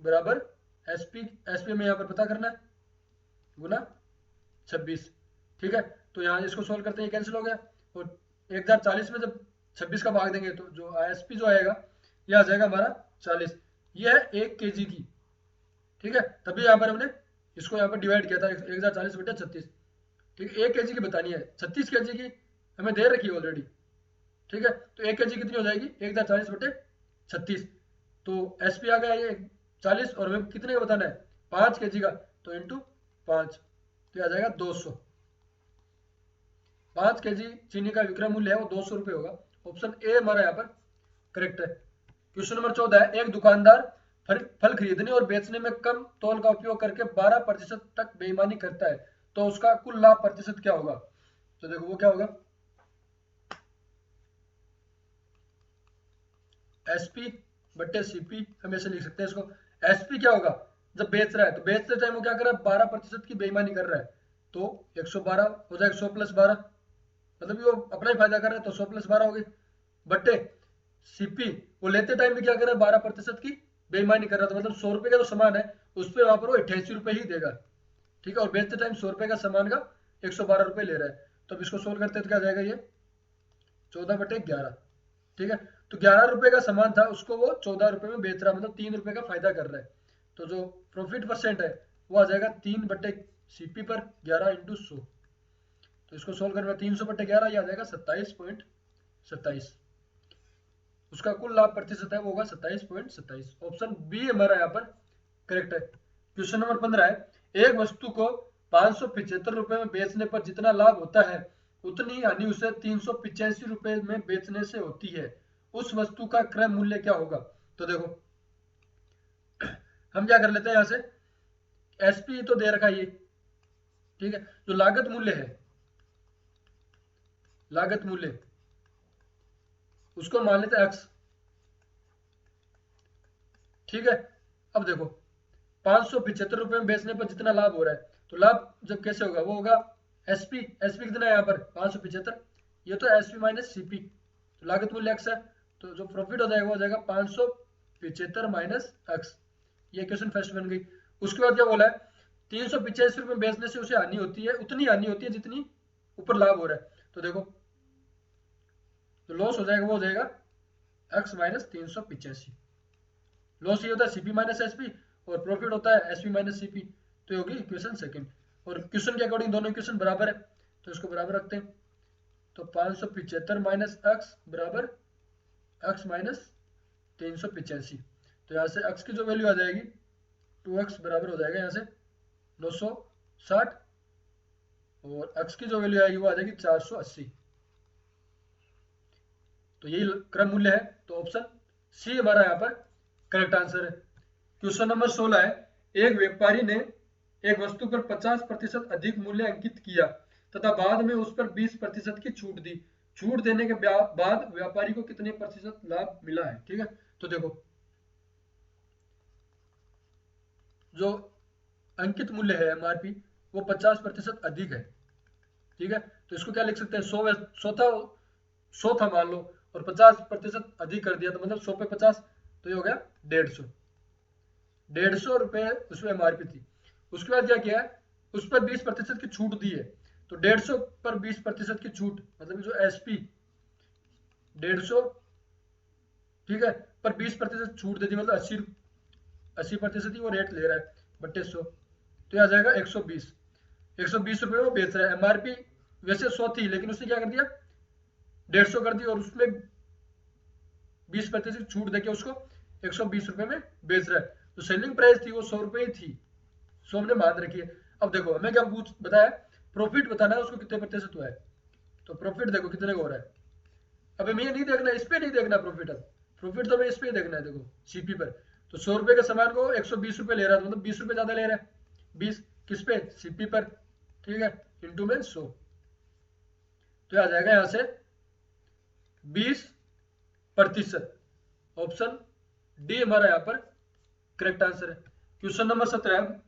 बराबर एसपी, एसपी में यहाँ पर पता करना है गुना 26, ठीक है। तो यहाँ इसको सोल्व करते हैं, कैंसिल हो गया, और 1040 में जब 26 का भाग देंगे तो जो एसपी जो आएगा ये आ जाएगा हमारा 40, ये है 1 केजी की, ठीक है। तभी यहाँ पर हमने इसको यहाँ पर डिवाइड किया था 1040 बटे 36, ठीक है। 1 केजी की बतानी है, 36 केजी की हमें दे रखी है ऑलरेडी, ठीक है। तो 1 केजी कितनी हो जाएगी, 1040 बटे 36, तो एसपी आ गया ये 40, और हमें कितने का बताना है, 5 केजी का, तो इंटू 5, तो आ जाएगा 200। 5 केजी चीनी का विक्रय मूल्य है वो 200 रुपये होगा, ऑप्शन ए हमारा यहाँ पर करेक्ट है। क्वेश्चन नंबर 14 है, एक दुकानदार फल खरीदने और बेचने में कम तौल का उपयोग करके 12% तक बेईमानी करता है, तो उसका कुल लाभ प्रतिशत क्या होगा। तो देखो वो क्या होगा, एसपी बट्टे सीपी, हम ऐसे लिख सकते हैं इसको। एसपी क्या होगा, जब बेच रहा है तो बेचते टाइम वो क्या कर रहा है, 12% की बेईमानी कर रहा है, तो 112 हो जाएगा, 100 + 12, मतलब कि वो अपना ही फायदा कर रहा है, तो 100 प्लस 12 हो गई, बट्टे सीपी वो लेते टाइम भी क्या कर रहा है, 12% की बेईमानी कर रहा था, मतलब 100 रुपए का जो सामान है उस पर वहां पर वो 88 रुपए ही देगा, ठीक है, और बेचते टाइम 100 रुपए का सामान का 112 रुपए ले रहा है। तो अब इसको सोल्व करते हैं तो क्या जाएगा, ये 14/11, ठीक है। तो 11 रुपए का सामान था, उसको वो 14 रुपए में बेच रहा है, मतलब 3 रुपए का फायदा कर रहा है। तो जो प्रॉफिट परसेंट है वो आ जाएगा 3/सीपी पर 11 × 100। तो इसको सोल्व करने में 300/11 ये आ जाएगा 27.27। उसका कुल लाभ प्रतिशत है वो होगा 27.27। ऑप्शन बी हमारा यहाँ पर करेक्ट है। क्वेश्चन नंबर 15 है, एक वस्तु को 575 रुपए में बेचने पर जितना लाभ होता है उतनी हानि उसे 385 रुपए में बेचने से होती है, उस वस्तु का क्रय मूल्य क्या होगा। तो देखो हम क्या कर लेते हैं, यहाँ से एसपी तो दे रखा है ये, ठीक है, जो लागत मूल्य है, लागत मूल्य उसको मान लेते हैं एक्स, ठीक है। अब देखो 575 रुपए में बेचने पर जितना लाभ हो रहा है, तो लाभ जब कैसे होगा, वो होगा एसपी, एसपी कितना है यहाँ पर 575, ये तो एसपी माइनस सीपी, तो लागत मूल्य एक्स है, तो जो प्रॉफिट हो जाएगा वो हो जाएगा 575 माइनस एक्स। ये क्वेश्चन फर्स्ट बन गई। उसके बाद क्या बोला है, 385 रुपए में बेचने से उसे हानि होती है, उतनी हानि होती है जितनी ऊपर लाभ हो रहा है। तो देखो जो लॉस हो जाएगा वो हो जाएगा एक्स माइनस 385। लॉस ये होता है सीपी माइनस एसपी और प्रॉफिट होता है एसपी माइनस सीपी। तो ये होगी इक्वेशन सेकंड। और क्वेश्चन के अकॉर्डिंग दोनों इक्वेशन बराबर है, तो इसको बराबर रखते हैं। तो 575 माइनस एक्स बराबर एक्स माइनस 385। तो यहाँ से एक्स की जो वैल्यू आ जाएगी 2x बराबर हो जाएगा यहाँ से 960, और एक्स की जो वैल्यू आएगी वो आ जाएगी 480। तो यही क्रम मूल्य है, तो ऑप्शन सी हमारा यहाँ पर करेक्ट आंसर है। क्वेश्चन नंबर 16 है, एक व्यापारी ने एक वस्तु पर 50% अधिक मूल्य अंकित किया तथा बाद में उस पर 20% की छूट दी। छूट देने के बाद व्यापारी को कितने प्रतिशत लाभ मिला है, ठीक है। तो देखो जो अंकित मूल्य है एमआरपी वो 50% अधिक है, ठीक है। तो इसको क्या लिख सकते हैं, 100 था, 100 था मान लो, और 50% अधिक कर दिया, तो मतलब 100 पे 50, तो ये हो गया 150। 150 रुपए उसमें एमआरपी थी। उसके बाद क्या किया है, उस पर 20% की छूट दी है। तो 150 पर 20% की छूट, मतलब जो एसपी 150, ठीक है, पर 20% छूट दे दी, मतलब 80% ही वो रेट ले रहा है बट्टे 100। तो आ जाएगा 120। 120 रुपए में बेच रहा है, एमआरपी वैसे 100 थी लेकिन उसने क्या कर दिया 150 कर दी, और उसमें 20% छूट देके उसको 120 रुपए में बेच रहा है। तो सेलिंग प्राइस थी वो 100 रुपए ही थी, 100 हमने मान रखी है। अब देखो हमें क्या पूछ बताया, प्रॉफिट बताना है उसको कितने प्रतिशत हुआ है। तो प्रॉफिट देखो कितने का हो रहा है, अब हमें ये नहीं देखना, इस पे नहीं देखना प्रॉफिट, अब प्रॉफिट तो हमें इस पे ही देखना है। देखो सीपी पर तो 100 रुपए के सामान को 120 रुपए ले रहा है, तो मतलब 20 रुपए ज्यादा ले रहा है, 20 किस पे, सीपी पर, ठीक है, इंटू में 100। तो आ जाएगा यहां से 20%। ऑप्शन डी हमारा यहाँ पर करेक्ट आंसर है। क्वेश्चन नंबर 17,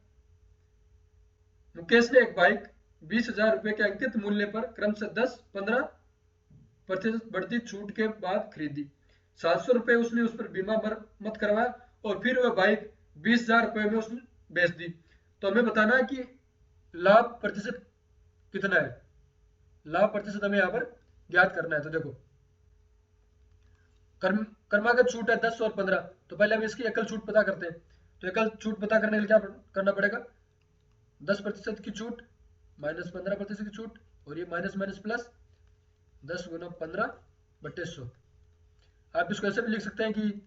मुकेश ने एक बाइक 20,000 रुपए के अंकित मूल्य पर क्रम से 10-15% बढ़ती छूट के बाद खरीदी। 700 रुपए उसने उस पर बीमा मत करवाया और फिर वह बाइक 20,000 रुपए में उसने बेच दी। तो हमें बताना है कि लाभ प्रतिशत कितना है, लाभ प्रतिशत हमें यहाँ पर ज्ञात करना है। तो देखो कर्मागत छूट है 10 और 15, तो पहले हम इसकी एकल छूट पता करते हैं। तो एकल छूट पता करने के लिए क्या करना पड़ेगा, 10% की छूट माइनस 15% की छूट, और ये माइनस माइनस प्लस 10 गुना 15/100। आप इसको ऐसे भी लिख सकते हैं कि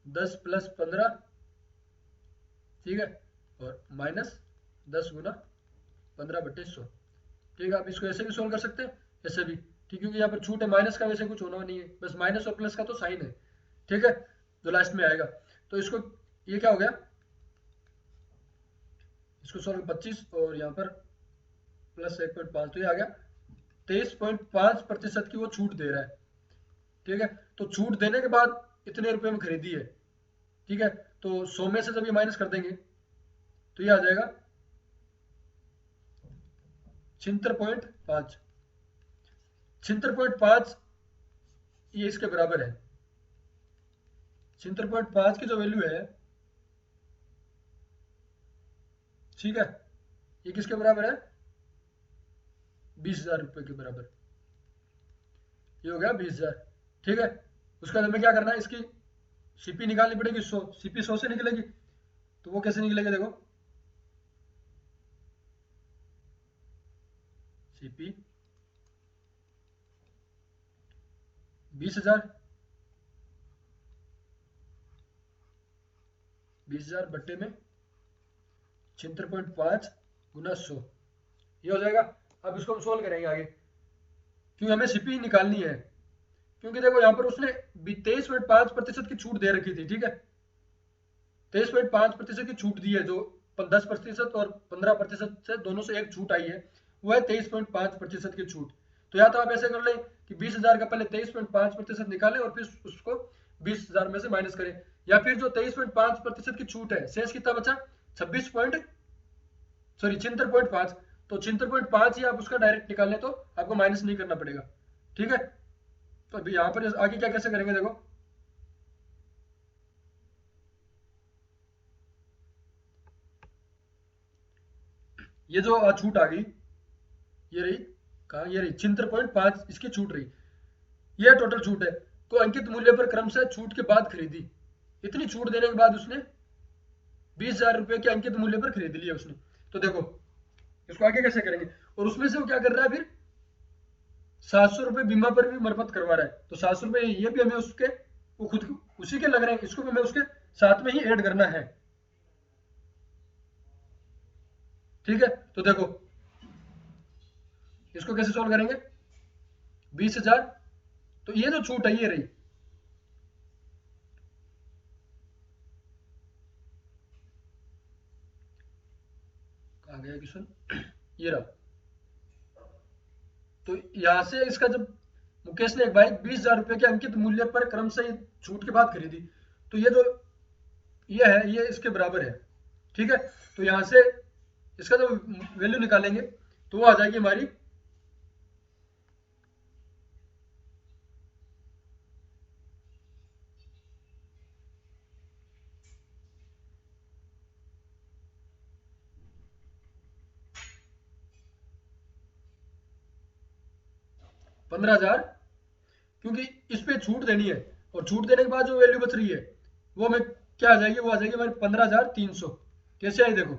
10 प्लस 15, ठीक है, और माइनस 10 गुना 15/100, ठीक है। आप इसको ऐसे भी सोल्व कर सकते हैं, ऐसे भी, ठीक, क्योंकि यहाँ पर छूट है, माइनस का वैसे कुछ होना नहीं है, बस माइनस और प्लस का तो साइन है, ठीक है, जो लास्ट में आएगा। तो इसको ये क्या हो गया, इसको सोल्व 25 और यहाँ पर प्लस 1.5, तो ये आ गया 23.5% की वो छूट दे रहा है, ठीक है। तो छूट देने के बाद इतने रुपए में खरीदी है, ठीक है। तो 100 में से जब ये माइनस कर देंगे तो ये आ जाएगा 76.5। 76.5 ये इसके बराबर है। 76.5 की जो वैल्यू है, ठीक है, ये किसके बराबर है? 20,000 रुपए के बराबर। ये हो गया 20,000, ठीक है। उसके बाद हमें क्या करना है, इसकी सीपी निकालनी पड़ेगी 100। सीपी 100 से निकलेगी, तो वो कैसे निकलेगा? देखो, सीपी 20,000, 20,000 बट्टे में 76.5 गुना 100, ये हो जाएगा। अब इसको हम सोल्व करेंगे आगे, क्योंकि हमें सीपी निकालनी है। क्योंकि देखो यहाँ पर उसने 23.5% की छूट दे रखी थी, ठीक है। 23.5% की छूट दी है, जो 10% और 15% से दोनों से एक छूट आई है, वो है 23.5% की छूट। तो या तो आप ऐसे कर लें कि 20,000 का पहले 23.5% निकालें और फिर उसको 20,000 में से माइनस करें, या फिर जो 23.5% की छूट है, शेष कितना बचा? 76.5, तो 76.5 ही आप उसका डायरेक्ट निकालें तो आपको माइनस नहीं करना पड़ेगा, ठीक है। तो अभी यहाँ पर आगे क्या कैसे करेंगे, देखो, ये जो छूट आ गई, ये रही, कहा, ये रही 76.5 इसकी छूट रही, ये टोटल छूट है। तो अंकित मूल्य पर क्रमशः छूट के बाद खरीदी, इतनी छूट देने के बाद उसने 20,000 रुपए के अंकित मूल्य पर खरीद लिया उसने। तो देखो इसको आगे कैसे करेंगे, और उसमें से वो क्या कर रहा है, फिर 700 रुपए बीमा पर भी मरम्मत करवा रहा है। तो 700 रुपए ये भी हमें उसके, वो खुद उसी के लग रहे हैं, इसको भी हमें उसके साथ में ही ऐड करना है, ठीक है। तो देखो इसको कैसे सोल्व करेंगे, 20,000, तो ये जो छूट है ये रही, कहा गया क्वेश्चन, ये रहा। तो यहां से इसका जब मुकेश ने एक बाइक 20,000 रुपए के अंकित मूल्य पर क्रमशः छूट के बाद खरीदी, तो ये जो ये है ये इसके बराबर है, ठीक है। तो यहां से इसका जो वैल्यू निकालेंगे तो वो आ जाएगी हमारी 15,000, क्योंकि इस पे छूट देनी है, और छूट देने के बाद जो वैल्यू बच रही है वो हमें क्या आ जाएगी, वो आ जाएगी हमारी 15,300। कैसे आई देखो,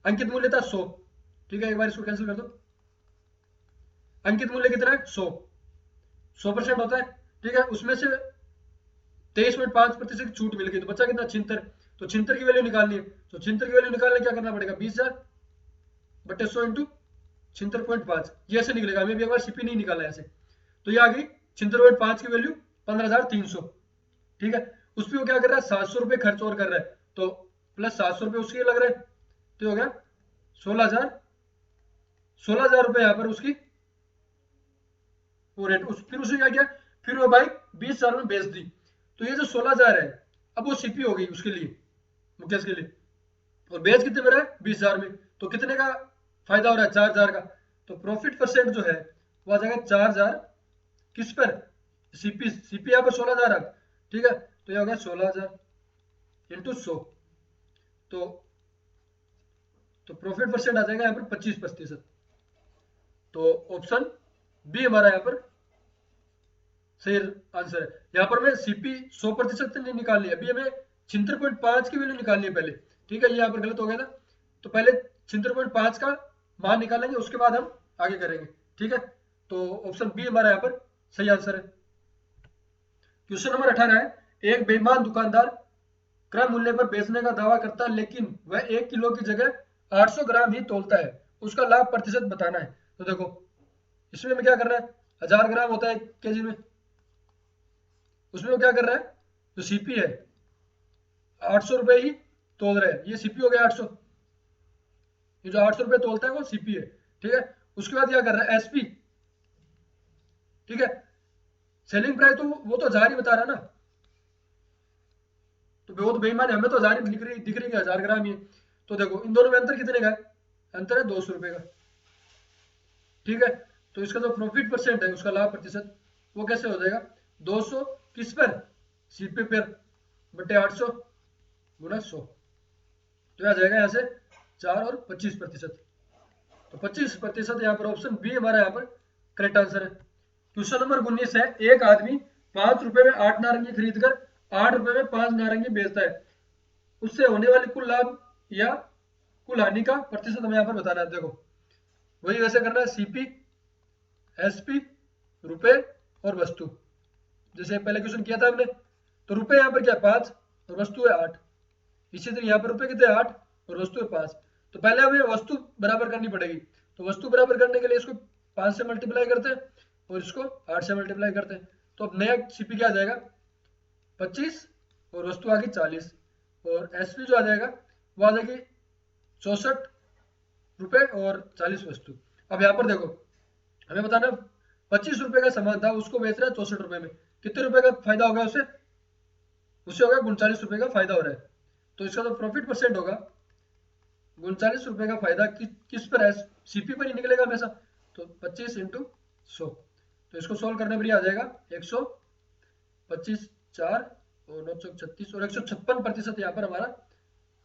अंकित मूल्य था 100, ठीक है, एक बार इसको कैंसिल कर दो। अंकित मूल्य कितना है? 100, 100% होता है, ठीक है। उसमें से 23.5% की छूट मिल गई, तो बचा कितना? 76। तो 76 की वैल्यू निकालनी है, तो 76 की वैल्यू निकालने क्या करना पड़ेगा, 20,000 बटे 100 इंटू 76.5, ये ऐसे निकलेगा। हमें भी एक बार सीपी नहीं निकाला ऐसे, तो ये आ गई 76.5 की वैल्यू 15,300, ठीक है। उस पर वो क्या कर रहा है, 700 रुपए खर्च और कर रहा है, तो प्लस 700 रुपए उसके लग रहे हैं, तो हो गया 16,000, 16,000 रुपए यहाँ पर उसकी वो रेट। फिर उसने क्या किया, फिर वो बाइक 20,000 में बेच दी, तो ये जो 16,000 है अब वो सीपी हो गई उसके लिए, मुकेश के लिए। और बेच कितने में रहा है? 20,000 में। तो कितने का फायदा हो रहा है? 4,000 का। तो प्रॉफिट परसेंट जो है वो आ जाएगा 4,000 किस पर? सीपी। सीपी यहाँ पर 16,000 है, ठीक है। तो ये हो गया 16,000 इंटू 100, तो प्रॉफिट परसेंट आ जाएगा यहाँ पर 25%। तो ऑप्शन बी हमारा यहाँ पर सही आंसर है। यहाँ पर मैं सीपी 100% नहीं निकालनी है, अभी हमें 76.5 की वैल्यू निकालनी है पहले, ठीक है। ये यहाँ पर गलत हो गया था, तो पहले 76.5 का मान निकालेंगे, उसके बाद हम आगे करेंगे, ठीक है। तो ऑप्शन बी हमारा यहाँ पर सही आंसर है। क्वेश्चन नंबर 18 है, एक बेईमान दुकानदार क्रय मूल्य पर बेचने का दावा करता है, लेकिन वह 1 किलो की जगह 800 ग्राम ही तोलता है, उसका लाभ प्रतिशत बताना है। तो देखो इसमें हमें क्या करना है, 1000 ग्राम होता है 1 केजी में, उसमें वो क्या कर रहा है, जो सीपी है 800 रुपए ही तोल रहा है, ये सीपी हो गया 800, ये जो 800 रुपए तोलता है वो सीपी है, ठीक है। उसके बाद क्या कर रहा है, एसपी, ठीक है। सेलिंग प्राइस तो वो तो 1000 ही बता रहा है ना, तो वो तो बेईमान है, हमें तो 1000 ही दिख रही है, 1000 ग्राम ही। तो देखो इन दोनों में अंतर कितने का है, अंतर है 200 रुपए का, ठीक है। तो इसका जो प्रॉफिट परसेंट है, उसका लाभ प्रतिशत, वो कैसे हो जाएगा 200 किस पर, सीपी पर, बटे 800 गुना 100। तो आ जाएगा यहाँ से 4 और 25%। तो 25% यहाँ पर ऑप्शन बी हमारा यहाँ पर करेक्ट आंसर है। क्वेश्चन नंबर 19 है, एक आदमी 5 रुपए में 8 नारंगी खरीद कर 8 रुपए में 5 नारंगी बेचता है, उससे होने वाली कुल लाभ या कुल हानि का प्रतिशत हमें यहाँ पर बताना है। देखो वही वैसे करना है, सीपी, एसपी, रुपए और वस्तु, जैसे पहले क्वेश्चन किया था हमने। तो रुपए यहाँ पर क्या 5 और वस्तु है 8, इसी तरह यहाँ पर रुपए कितने 8 और वस्तु है 5। तो पहले हमें वस्तु बराबर करनी पड़ेगी, तो वस्तु बराबर करने के लिए इसको 5 से मल्टीप्लाई करते हैं और इसको 8 से मल्टीप्लाई करते हैं। तो अब नया सीपी क्या आ जाएगा 25 और वस्तु आ गई 40, और एसपी जो आ जाएगा वो आ जाएगी 64 रुपए और 40 वस्तु। अब यहाँ पर देखो हमें बताना 25 रुपए का सामान था, उसको बेच रहा है 64 रुपए में, कितने रुपए का फायदा होगा उसे, उसे होगा 39 रुपए का फायदा हो रहा है। तो इसका जो प्रॉफिट परसेंट होगा 39 रुपए का फायदा किस पर है, सीपी पर ही निकलेगा हमेशा। तो 25 इंटू 100, तो इसको सोल्व करने पर ही आ जाएगा 125 4 और 936 और 156% यहाँ पर हमारा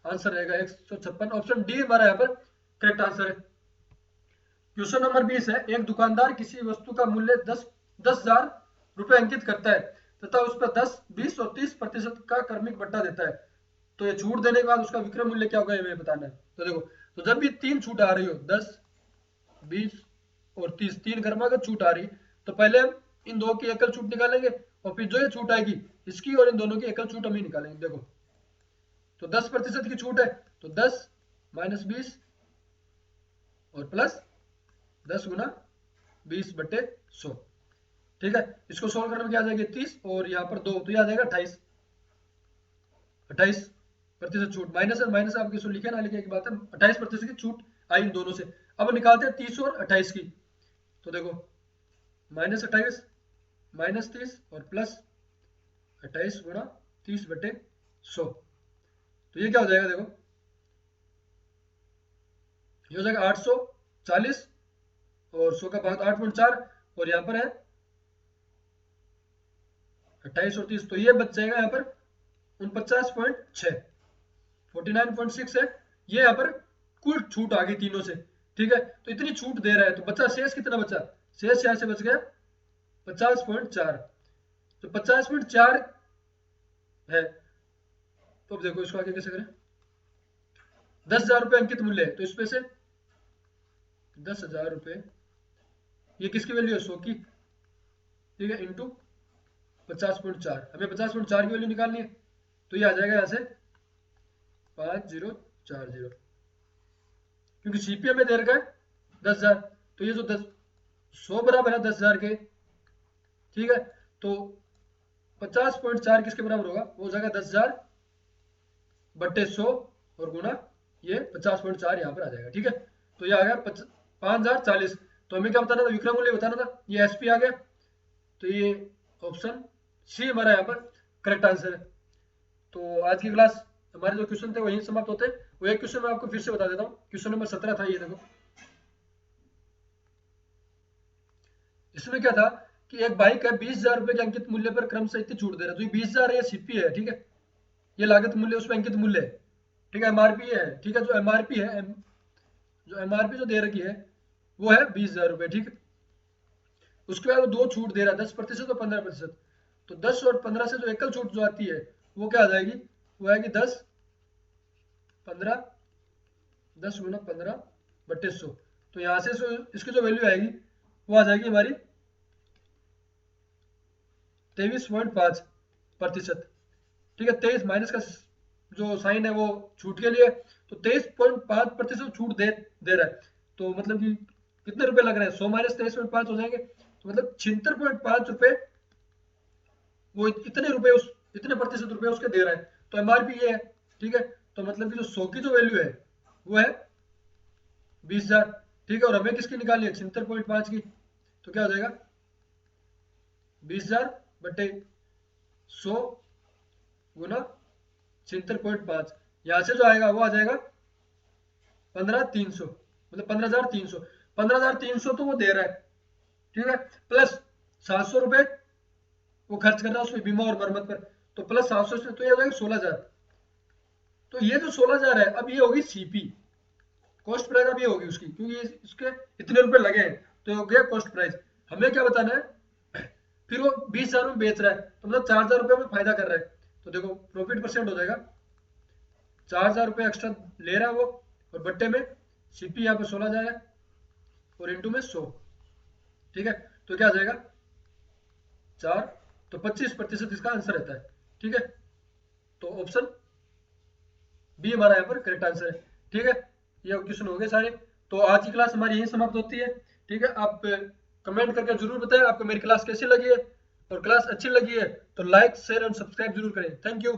आंसर रहेगा 156। ऑप्शन डी हमारा यहाँ पर करेक्ट आंसर है। क्वेश्चन नंबर 20 है, एक दुकानदार किसी वस्तु का मूल्य 10,000 रुपए अंकित करता है तथा उस पर 10, 20 और 30% का क्रमिक बट्टा देता है, तो ये छूट देने के बाद उसका विक्रय मूल्य क्या होगा ये हमें बताना है। तो देखो, तो जब भी 3 छूट आ रही हो 10, 20 और 30, 3 क्रमागत छूट आ रही, तो पहले हम इन दो की एकल छूट निकालेंगे और फिर जो ये छूट आएगी इसकी और इन दोनों की एकल छूट हम ही निकालेंगे। देखो तो 10% की छूट है, तो 10 माइनस 20 और प्लस 10 गुना 20 बटे 100, ठीक है। इसको सोल्व करने में क्या आ जाएगी 30 और यहाँ पर 2, तो ये आ जाएगा 28, 28% छूट। माइनस है माइनस आपके इसको लिखे ना लिखे की बात है, 28% की छूट आई इन दोनों से। अब निकालते हैं 30 और 28 की, तो देखो माइनस 28 माइनस 30 और प्लस 28 गुना 30 बटे 100, तो ये क्या हो जाएगा, देखो ये हो जाएगा 840 और 100 का भाग 8.4 और यहाँ पर है 28 और 30, तो ये बच जाएगा यहाँ पर 49.6, 49.6 है ये यहाँ पर कुल छूट आ गई तीनों से, ठीक है। तो इतनी छूट दे रहा है, तो बचा शेष कितना बचा, शेष यहाँ से बच गया 50.4, तो 50.4 है। तो अब देखो इसको आगे कैसे करें, 10,000 रुपए अंकित मूल्य है, तो इसमें से 10,000 रुपए, ये किसकी वैल्यू है 100 की, ठीक है, इंटू 50.4, हमें 50.4 की वैल्यू निकालनी है, तो ये आ जाएगा यहाँ से 5040, क्योंकि सीपीएम में दे रखा है 10,000, तो ये जो 100 बराबर है 10,000 के, ठीक है। तो 50.4 किसके बराबर होगा, वो हो जाएगा 10,000 बट्टे 100 और गुना ये 50.4 यहाँ पर आ जाएगा, ठीक है। तो ये आ गया 5040, तो हमें क्या बताना था, विक्रय मूल्य बताना था, ये एसपी आ गया, तो ये ऑप्शन सी हमारा यहाँ पर करेक्ट आंसर है। तो आज की क्लास हमारे जो क्वेश्चन थे वहीं समाप्त होते हैं। वो एक क्वेश्चन मैं आपको फिर से बता देता हूँ, क्वेश्चन नंबर 17 था ये, देखो इसमें क्या था कि एक बाइक है 20,000 रुपए के अंकित मूल्य पर क्रम से इतनी छूट दे रहा है, तो ये 20,000 है, ये सीपी है, ठीक है, ये लागत मूल्य उसमें अंकित मूल्य है, ठीक है, एमआरपी है, ठीक है, जो एमआरपी है, जो एमआरपी जो दे रखी है वो है 20,000 रुपए, ठीक है। उसके बाद वो दो छूट दे रहा है 10% और 15%, तो 10 और 15 से जो एकल छूट जो आती है वो क्या आ जाएगी, वो आएगी 10 15, 10 गुना 15 बट्टे 100, तो यहाँ से इसकी जो वैल्यू आएगी वो आ जाएगी हमारी 23.5%, ठीक है। 23 माइनस का जो साइन है वो छूट के लिए, तो 23.5% छूट दे रहा है, तो मतलब कि कितने रुपए लग रहे हैं, 100 माइनस 23.5 हो जाएंगे, तो मतलब 76.5 रुपए, वो इतने रुपए इतने प्रतिशत रुपए उसके दे रहा है, तो एमआरपी ये है, ठीक है। तो मतलब कि जो 100 की जो वैल्यू है वो है 20,000, ठीक है, और हमें किसकी निकालनी है 76.5 की, तो क्या हो जाएगा 20,000 बटे 100 गुना 76.5, यहां से जो आएगा वो आ जाएगा 15,300, मतलब 15,300, 15,300 तो वो दे रहा है, ठीक है, प्लस 700 रुपये वो खर्च कर रहा है उसमें बीमा और मरम्मत पर, तो प्लस 700 से तो ये हो जाएगा 16,000। तो ये जो 16,000 है, अब ये होगी सीपी, कॉस्ट प्राइस अब ये होगी उसकी, क्योंकि इसके इतने रुपए लगे हैं, तो ये हो गया कॉस्ट प्राइस। हमें क्या बताना है, फिर वो 20,000 में बेच रहा है, तो मतलब 4,000 रुपये में फायदा कर रहा है, तो देखो प्रॉफिट परसेंट हो जाएगा 4,000 रुपये एक्स्ट्रा ले रहा है वो, और बट्टे में सीपी यहाँ पे 16,000 है, और इंटू में 100, ठीक है, तो क्या आ जाएगा 4, तो 25% इसका आंसर रहता है, ठीक है, तो ऑप्शन बी हमारा यहाँ पर करेक्ट आंसर है, ठीक है। ये क्वेश्चन हो गए सारे। तो आज की क्लास हमारी यही समाप्त होती है, ठीक है। आप कमेंट करके जरूर बताएं आपको मेरी क्लास कैसी लगी है, और क्लास अच्छी लगी है तो लाइक शेयर और सब्सक्राइब जरूर करें। Thank you.